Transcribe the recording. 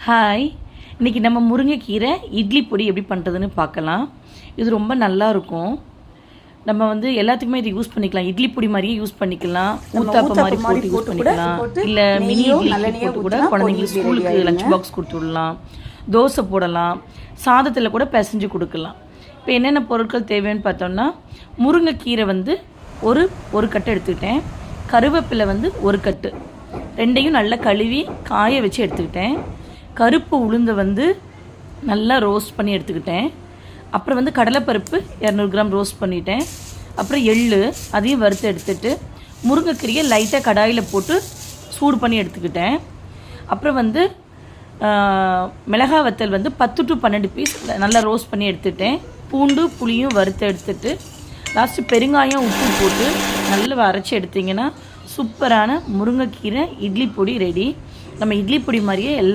Hi, இன்றைக்கி நம்ம முருங்கைக்கீரை இட்லி பொடி எப்படி பண்ணுறதுன்னு பார்க்கலாம். இது ரொம்ப நல்லாயிருக்கும். நம்ம வந்து எல்லாத்துக்குமே இது யூஸ் பண்ணிக்கலாம். இட்லி பொடி மாதிரியே யூஸ் பண்ணிக்கலாம், ஊத்தாப்பம் மாதிரி போட்டு யூஸ் பண்ணிக்கலாம், இல்லை மினி இட்லி போட்டு கூட குழந்தைங்களுக்கு ஸ்கூலுக்கு லஞ்ச் பாக்ஸ் கொடுத்து விடலாம், தோசை போடலாம், சாதத்தில் கூட பிசைஞ்சு கொடுக்கலாம். இப்போ என்னென்ன பொருட்கள் தேவைன்னு பார்த்தோம்னா, முருங்கைக்கீரை வந்து ஒரு கட்டு எடுத்துக்கிட்டேன், கருவேப்பிலை வந்து ஒரு கட்டு, ரெண்டையும் நல்லா கழுவி காய வச்சு எடுத்துக்கிட்டேன், கருப்பு உளுந்தை வந்து நல்லா ரோஸ்ட் பண்ணி எடுத்துக்கிட்டேன், அப்புறம் வந்து கடலைப்பருப்பு 200 கிராம் ரோஸ்ட் பண்ணிட்டேன், அப்புறம் எள்ளு அதையும் வறுத்து எடுத்துட்டு முருங்கைக்கீரையை லைட்டாக கடாயில் போட்டு சூடு பண்ணி எடுத்துக்கிட்டேன். அப்புறம் வந்து மிளகாய் வத்தல் வந்து 10 to 12 பீஸ் நல்லா ரோஸ்ட் பண்ணி எடுத்துட்டேன். பூண்டு புளியும் வறுத்து எடுத்துட்டு லாஸ்ட்டு பெருங்காயம் உப்பு போட்டு நல்லா அரைச்சி எடுத்திங்கன்னா சூப்பரான முருங்கைக்கீரை இட்லி பொடி ரெடி. நம்ம இட்லி பொடி மாதிரியே எல்லாம்